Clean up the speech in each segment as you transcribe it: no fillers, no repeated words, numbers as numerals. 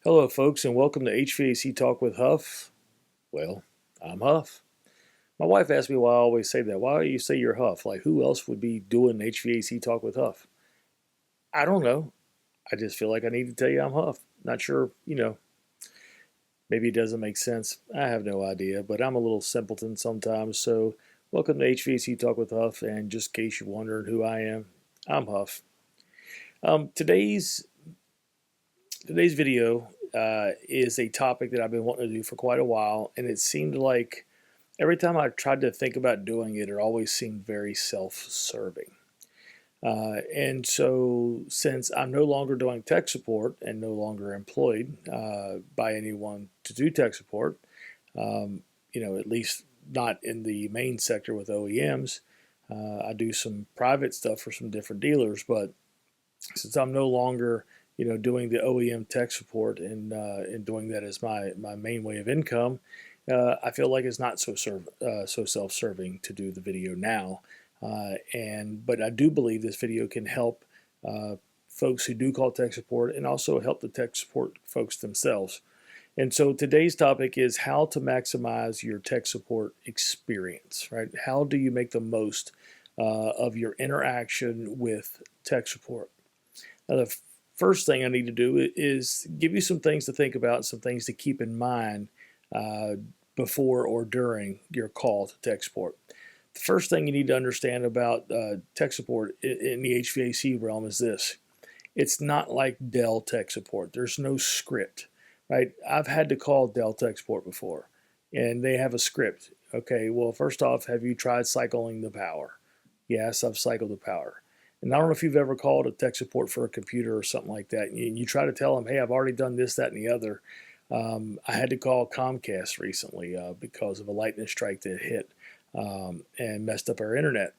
Hello, folks, and welcome to HVAC Talk with Huff. Well, I'm Huff. My wife asked me why I always say that. Why do you say you're Huff? Like, who else would be doing HVAC Talk with Huff? I don't know. I just feel like I need to tell you I'm Huff. Not sure, maybe it doesn't make sense. I have no idea, but I'm a little simpleton sometimes. So, welcome to HVAC Talk with Huff. And just in case you're wondering who I am, I'm Huff. Today's video is a topic that I've been wanting to do for quite a while, and it seemed like every time I tried to think about doing it, it always seemed very self-serving. And so, since I'm no longer doing tech support and no longer employed by anyone to do tech support, at least not in the main sector with OEMs, I do some private stuff for some different dealers, but since I'm no longer doing the OEM tech support and doing that as my main way of income, I feel like it's not so self-serving to do the video now. But I do believe this video can help folks who do call tech support and also help the tech support folks themselves. And so today's topic is how to maximize your tech support experience, right? How do you make the most of your interaction with tech support? Now, the first thing I need to do is give you some things to think about, some things to keep in mind before or during your call to tech support. The first thing you need to understand about tech support in the HVAC realm is this. It's not like Dell tech support. There's no script, right? I've had to call Dell tech support before, and they have a script. Okay, well, first off, have you tried cycling the power? Yes, I've cycled the power. And I don't know if you've ever called a tech support for a computer or something like that. And you try to tell them, hey, I've already done this, that, and the other. I had to call Comcast recently because of a lightning strike that hit and messed up our internet.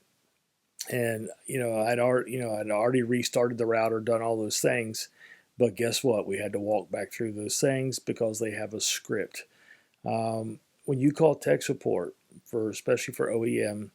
And I'd already restarted the router, done all those things, but guess what? We had to walk back through those things because they have a script. When you call tech support especially for OEM,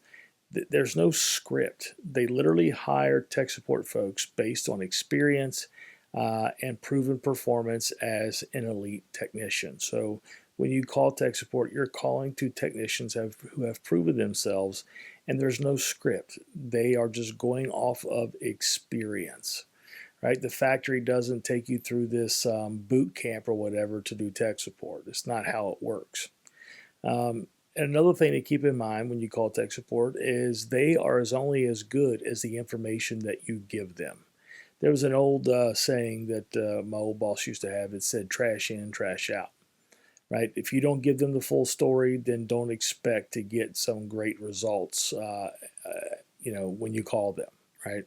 there's no script. They literally hire tech support folks based on experience and proven performance as an elite technician. So when you call tech support, you're calling to technicians who have proven themselves, and there's no script. They are just going off of experience, right? The factory doesn't take you through this boot camp or whatever to do tech support. It's not how it works. And another thing to keep in mind when you call tech support is they are only as good as the information that you give them. There was an old saying that my old boss used to have. It said, trash in, trash out, right? If you don't give them the full story, then don't expect to get some great results, when you call them, right?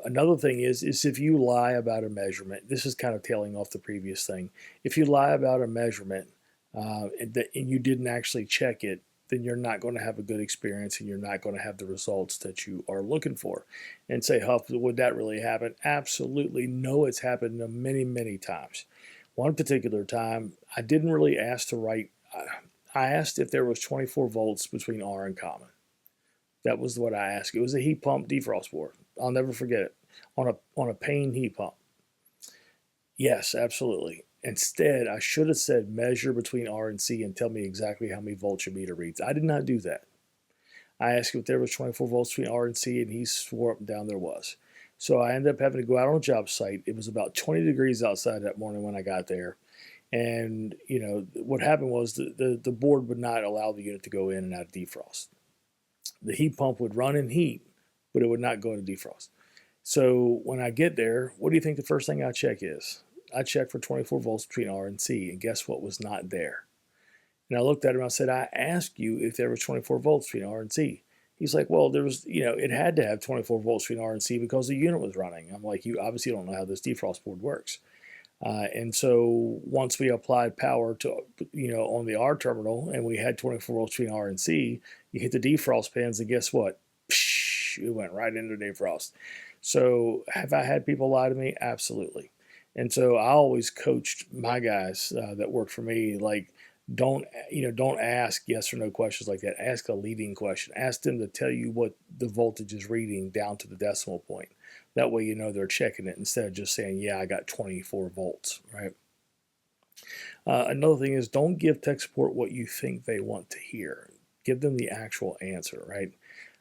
Another thing is if you lie about a measurement, this is kind of tailing off the previous thing. If you lie about a measurement, and you didn't actually check it, then you're not going to have a good experience and you're not going to have the results that you are looking for. And say, Huff, would that really happen? Absolutely. No, it's happened many, many times. One particular time, I didn't really ask to write. I asked if there was 24 volts between R and common. That was what I asked. It was a heat pump defrost board. I'll never forget it. On a Payne heat pump. Yes, absolutely. Instead, I should have said measure between R and C and tell me exactly how many volts your meter reads. I did not do that. I asked him if there was 24 volts between R and C, and he swore up and down there was. So I ended up having to go out on a job site. It was about 20 degrees outside that morning when I got there. And, what happened was the board would not allow the unit to go in and out of defrost. The heat pump would run in heat, but it would not go into defrost. So when I get there, what do you think the first thing I check is? I checked for 24 volts between R and C, and guess what was not there? And I looked at him and I said, I asked you if there was 24 volts between R and C. He's like, well, there was, it had to have 24 volts between R and C because the unit was running. I'm like, you obviously don't know how this defrost board works. And so once we applied power to, on the R terminal and we had 24 volts between R and C, you hit the defrost pins and guess what? Psh, it went right into defrost. So have I had people lie to me? Absolutely. And so I always coached my guys that work for me, like, don't ask yes or no questions like that. Ask a leading question. Ask them to tell you what the voltage is reading down to the decimal point. That way they're checking it instead of just saying, yeah, I got 24 volts, right? Another thing is don't give tech support what you think they want to hear. Give them the actual answer, right?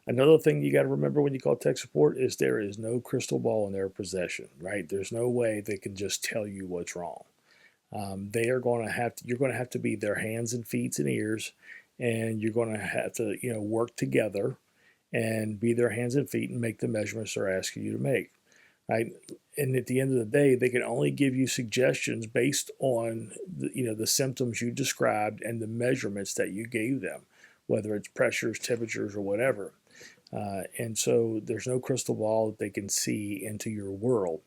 Another thing you got to remember when you call tech support is there is no crystal ball in their possession, right? There's no way they can just tell you what's wrong. They are going to have to, you're going to have to be their hands and feet and ears, and you're going to have to, work together and be their hands and feet and make the measurements they're asking you to make, right? And at the end of the day, they can only give you suggestions based on the symptoms you described and the measurements that you gave them, whether it's pressures, temperatures, or whatever. And so there's no crystal ball that they can see into your world.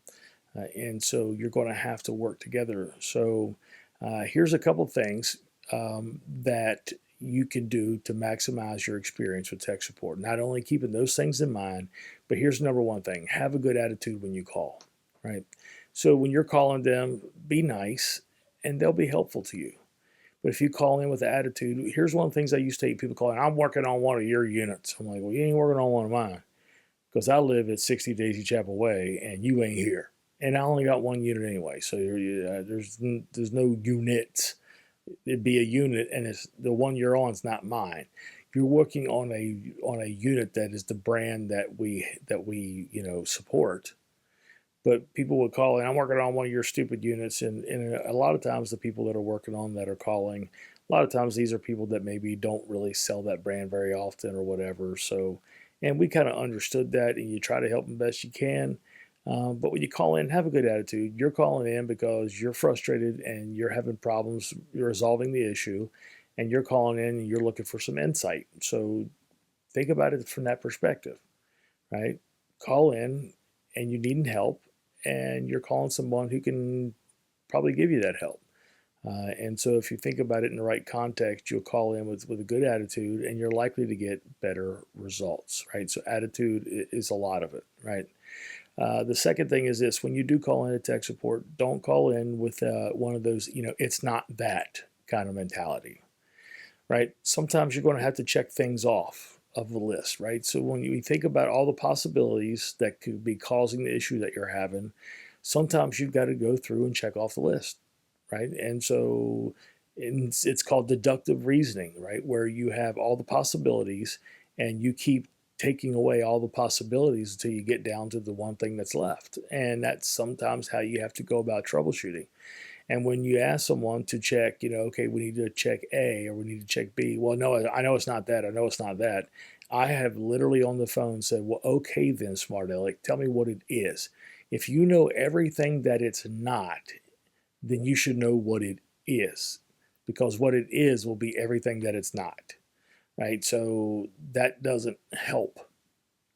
And so you're going to have to work together. So here's a couple things that you can do to maximize your experience with tech support. Not only keeping those things in mind, but here's number one thing: have a good attitude when you call, right? So when you're calling them, be nice and they'll be helpful to you. But if you call in with an attitude, here's one of the things I used to hate people calling: I'm working on one of your units. I'm like, well, you ain't working on one of mine, because I live at 60 Daisy Chapel Way and you ain't here. And I only got one unit anyway. So there's no units. It'd be a unit, and it's the one you're on is not mine. You're working on a unit that is the brand that we support. But people would call in, I'm working on one of your stupid units, and a lot of times the people that are working on that are calling, a lot of times these are people that maybe don't really sell that brand very often or whatever. So, and we kind of understood that, and you try to help them best you can. But when you call in, have a good attitude. You're calling in because you're frustrated and you're having problems, you're resolving the issue, and you're calling in and you're looking for some insight. So think about it from that perspective, right? Call in and you need help, and you're calling someone who can probably give you that help. And so if you think about it in the right context, you'll call in with a good attitude and you're likely to get better results, right? So attitude is a lot of it, right? The second thing is this: when you do call in a tech support, don't call in with one of those, it's not that kind of mentality, right? Sometimes you're going to have to check things off of the list, right? So when you think about all the possibilities that could be causing the issue that you're having, sometimes you've got to go through and check off the list, right? And so it's called deductive reasoning, right? Where you have all the possibilities and you keep taking away all the possibilities until you get down to the one thing that's left. And that's sometimes how you have to go about troubleshooting. And when you ask someone to check, okay, we need to check A or we need to check B. Well, no, I know it's not that. I know it's not that. I have literally on the phone said, well, okay, then, smart aleck, tell me what it is. If you know everything that it's not, then you should know what it is, because what it is will be everything that it's not, right? So that doesn't help,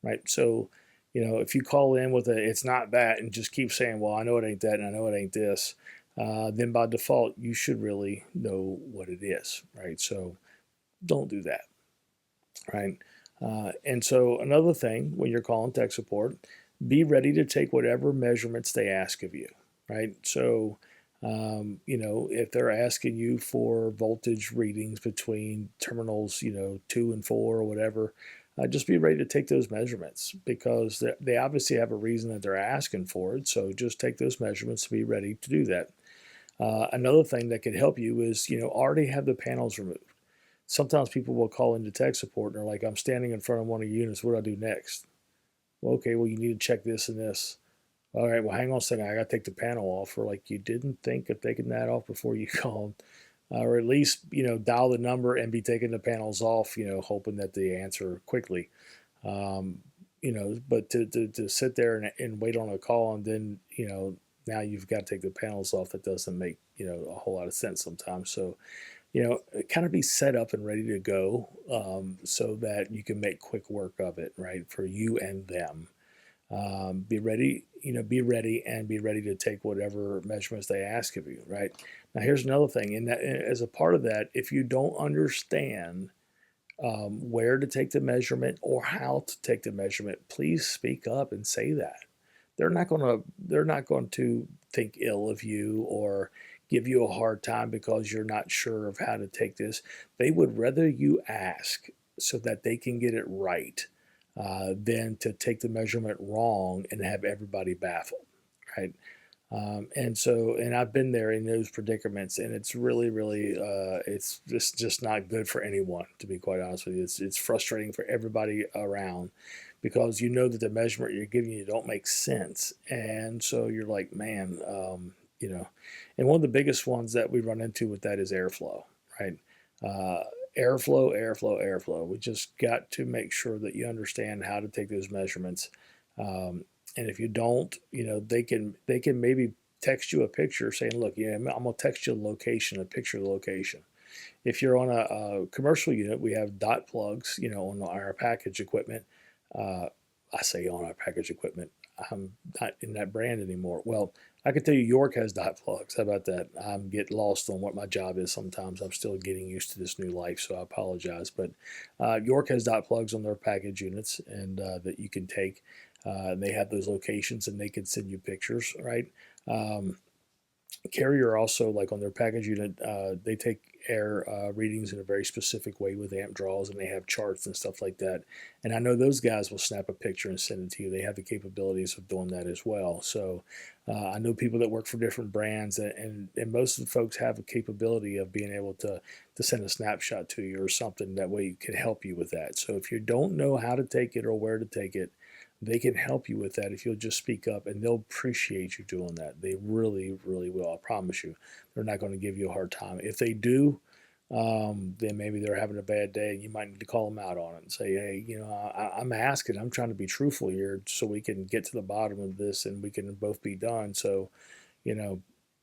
right? So, if you call in with it's not that and just keep saying, well, I know it ain't that and I know it ain't this, then by default, you should really know what it is, right? So don't do that, right? And so another thing, when you're calling tech support, be ready to take whatever measurements they ask of you, right? So, if they're asking you for voltage readings between terminals, 2 and 4 or whatever, just be ready to take those measurements, because they obviously have a reason that they're asking for it. So just take those measurements to be ready to do that. Another thing that could help you is, already have the panels removed. Sometimes people will call into tech support and they're like, I'm standing in front of one of your units. What do I do next? Well, okay, well, you need to check this and this. All right, well, hang on a second. I got to take the panel off. Or like, you didn't think of taking that off before you called. Or at least, dial the number and be taking the panels off, hoping that they answer quickly. But to sit there and wait on a call and then, now you've got to take the panels off, that doesn't make, a whole lot of sense sometimes. So, kind of be set up and ready to go, so that you can make quick work of it, right, for you and them. Be ready and be ready to take whatever measurements they ask of you, right? Now, here's another thing. In that, as a part of that, if you don't understand where to take the measurement or how to take the measurement, please speak up and say that. They're not going to think ill of you or give you a hard time because you're not sure of how to take this. They would rather you ask so that they can get it right, than to take the measurement wrong and have everybody baffled, right? And I've been there in those predicaments, and it's really, really, it's just not good for anyone, to be quite honest with you. It's frustrating for everybody around because you know that the measurement you're giving you don't make sense, and so you're like, man, and one of the biggest ones that we run into with that is airflow, right? Uh, airflow. We just got to make sure that you understand how to take those measurements. And if you don't, they can maybe text you a picture saying, "Look, yeah, I'm gonna text you a picture of the location." If you're on a commercial unit, we have dot plugs, on our package equipment. Uh, I say on our package equipment. I'm not in that brand anymore. Well, I can tell you York has dot plugs. How about that? I'm getting lost on what my job is sometimes. I'm still getting used to this new life, so I apologize. But York has dot plugs on their package units, and that you can take. And they have those locations, and they can send you pictures, right? Um, Carrier also, like on their package unit, they take air readings in a very specific way with amp draws, and they have charts and stuff like that. And I know those guys will snap a picture and send it to you. They have the capabilities of doing that as well. So I know people that work for different brands, and most of the folks have a capability of being able to send a snapshot to you or something that way can help you with that. So if you don't know how to take it or where to take it, they can help you with that if you'll just speak up, and they'll appreciate you doing that. They really, really will. I promise you. They're not going to give you a hard time. If they do, then maybe they're having a bad day, and you might need to call them out on it and say, "Hey, I'm asking. I'm trying to be truthful here, so we can get to the bottom of this, and we can both be done." So, you know,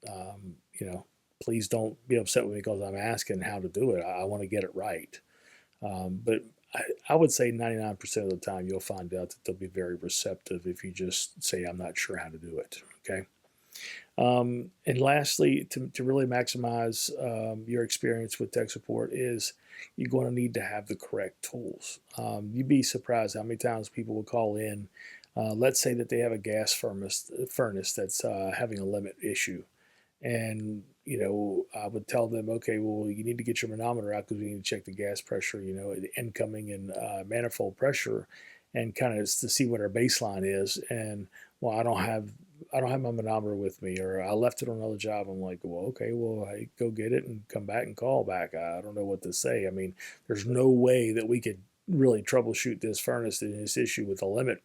um, you know, please don't be upset with me because I'm asking how to do it. I want to get it right. But I would say 99% of the time you'll find out that they'll be very receptive if you just say, "I'm not sure how to do it." Okay. And lastly, to really maximize your experience with tech support is you're going to need to have the correct tools. You'd be surprised how many times people will call in. Let's say that they have a gas furnace that's having a limit issue, and I would tell them, okay, well, you need to get your manometer out because we need to check the gas pressure, the incoming and manifold pressure, and kind of to see what our baseline is. And well, I don't have my manometer with me, or I left it on another job. I'm like, well, okay, well, hey, go get it and come back and call back. I don't know what to say. I mean, there's no way that we could really troubleshoot this furnace and this issue with a limit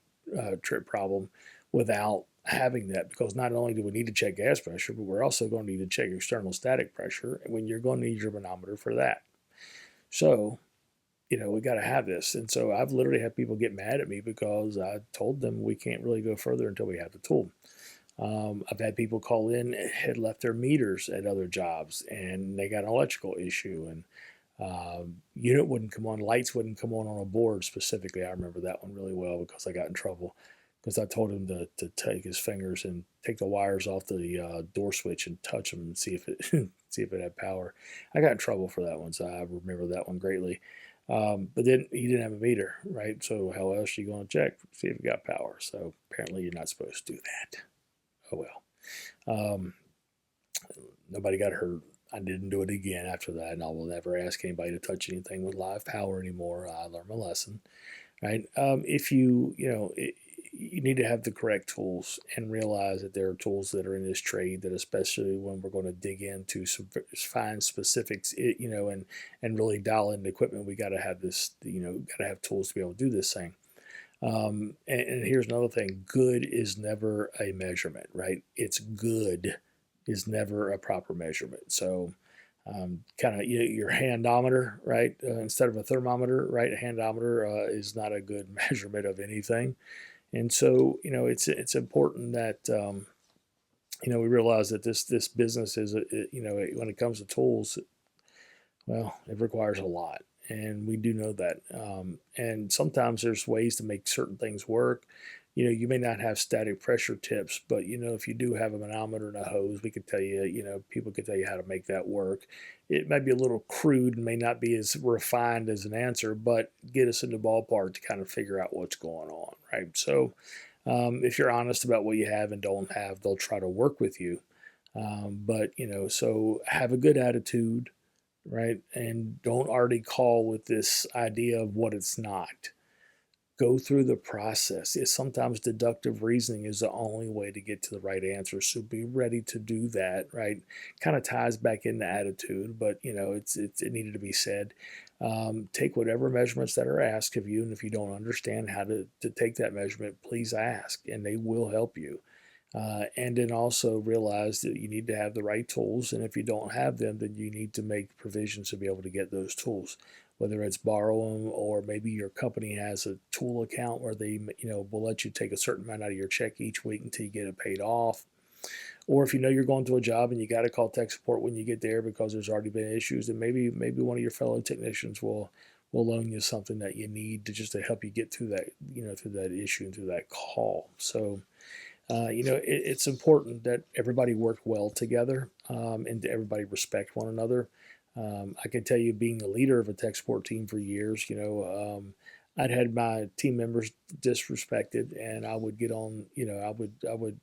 trip problem without having that, because not only do we need to check gas pressure, but we're also going to need to check external static pressure when you're going to need your manometer for that. So, we got to have this. And so I've literally had people get mad at me because I told them we can't really go further until we have the tool. I've had people call in, had left their meters at other jobs, and they got an electrical issue, and unit wouldn't come on, lights wouldn't come on a board specifically. I remember that one really well because I got in trouble because I told him to take his fingers and take the wires off the door switch and touch them and see if it see if it had power. I got in trouble for that one, so I remember that one greatly. But then he didn't have a meter, right? So how else are you going to check see if it got power? So apparently you're not supposed to do that. Oh well. Um, Nobody got hurt. I didn't do it again after that, and I will never ask anybody to touch anything with live power anymore. I learned my lesson, right? If you need to have the correct tools and realize that there are tools that are in this trade that, especially when we're going to dig into some fine specifics, and really dial in the equipment, we got to have this, got to have tools to be able to do this thing. And here's another thing: good is never a measurement, right? It's good is never a proper measurement. So, kind of your handometer, right? Instead of a thermometer, right? A handometer is not a good measurement of anything. And so, it's important that we realize that this business is, when it comes to tools, well, it requires a lot, and we do know that. And sometimes there's ways to make certain things work. You may not have static pressure tips, but if you do have a manometer and a hose, we could tell you, people could tell you how to make that work. It might be a little crude and may not be as refined as an answer, but get us in the ballpark to kind of figure out what's going on, right? So, if you're honest about what you have and don't have, they'll try to work with you. So have a good attitude, right? And don't already call with this idea of what it's not. go through the process. It's sometimes deductive reasoning is the only way to get to the right answer. So be ready to do that, right? Kind of ties back into attitude, but it needed to be said. Take whatever measurements that are asked of you, and if you don't understand how to take that measurement, please ask, and they will help you. And then also realize that you need to have the right tools, and if you don't have them, then you need to make provisions to be able to get those tools, whether it's borrow them, or maybe your company has a tool account where they will let you take a certain amount out of your check each week until you get it paid off. Or if you know you're going to a job and you got to call tech support when you get there because there's already been issues, then maybe one of your fellow technicians will loan you something that you need to help you get through that through that issue and through that call. So it's important that everybody work well together, and everybody respect one another. I can tell you, being the leader of a tech support team for years, I'd had my team members disrespected, and I would get on, I would,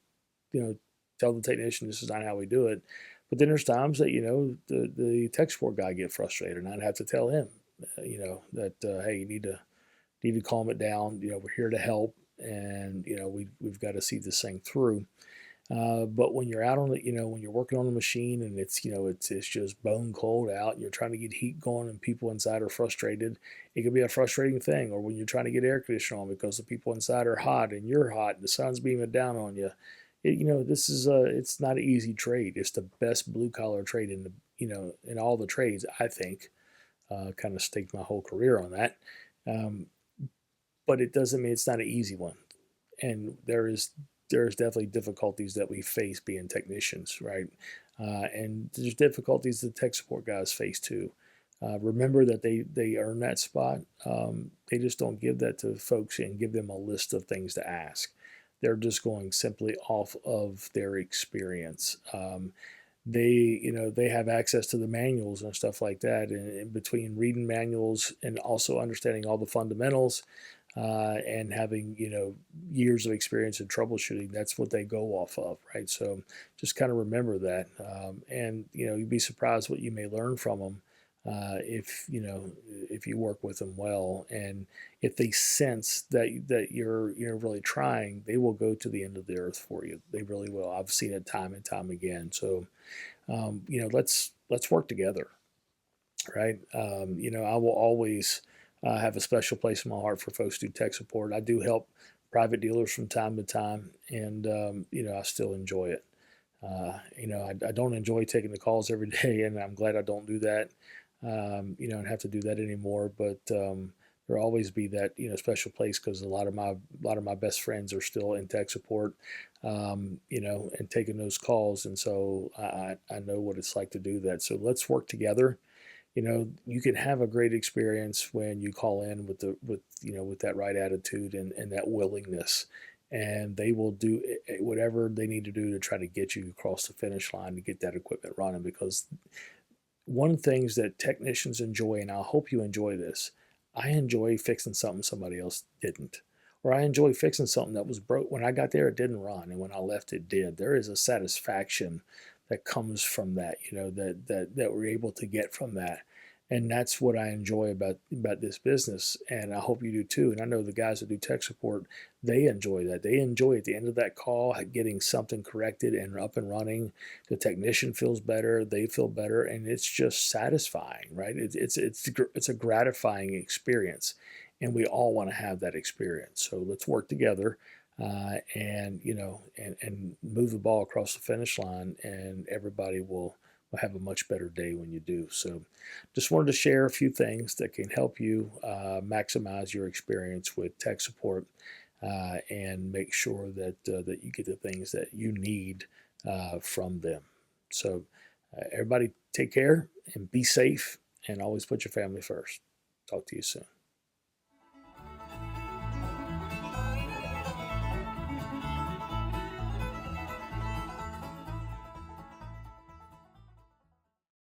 you know, tell the technician this is not how we do it. But then there's times that the tech support guy get frustrated, and I'd have to tell him, that hey, you need to calm it down. We're here to help, and we've got to see this thing through. But when you're out on it, when you're working on the machine and it's just bone cold out, and you're trying to get heat going, and people inside are frustrated, it can be a frustrating thing. Or when you're trying to get air conditioning on because the people inside are hot and you're hot, and the sun's beaming down on you. This is it's not an easy trade. It's the best blue collar trade in all the trades, I think. Kind of staked my whole career on that. Um, but it doesn't mean it's not an easy one. And there's definitely difficulties that we face being technicians, right? And there's difficulties the tech support guys face too. Remember that they earn that spot. They just don't give that to folks and give them a list of things to ask. They're just going simply off of their experience. They have access to the manuals and stuff like that, and in between reading manuals and also understanding all the fundamentals, and having years of experience in troubleshooting, that's what they go off of, right? So just kind of remember that, and you'd be surprised what you may learn from them, if you work with them well, and if they sense that you're really trying, they will go to the end of the earth for you. They really will. I've seen it time and time again. So let's work together, right? I will always have a special place in my heart for folks who do tech support. I do help private dealers from time to time, and I still enjoy it. I don't enjoy taking the calls every day, and I'm glad I don't do that. And have to do that anymore. But there'll always be that special place, because a lot of my best friends are still in tech support, and taking those calls, and so I know what it's like to do that. So let's work together. You can have a great experience when you call in with that right attitude and that willingness, and they will do whatever they need to do to try to get you across the finish line to get that equipment running. Because one of the things that technicians enjoy, and I hope you enjoy this, I enjoy fixing something somebody else didn't. Or I enjoy fixing something that was broke. When I got there, it didn't run, and when I left, it did. There is a satisfaction that comes from that, that we're able to get from that. And that's what I enjoy about this business, and I hope you do too. And I know the guys that do tech support, they enjoy that. They enjoy at the end of that call getting something corrected and up and running. The technician feels better, they feel better, and it's just satisfying, right? It's a gratifying experience, and we all want to have that experience. So let's work together, and move the ball across the finish line, and everybody will have a much better day when you do. So just wanted to share a few things that can help you maximize your experience with tech support, and make sure that you get the things that you need from them. So everybody take care and be safe, and always put your family first. Talk to you soon.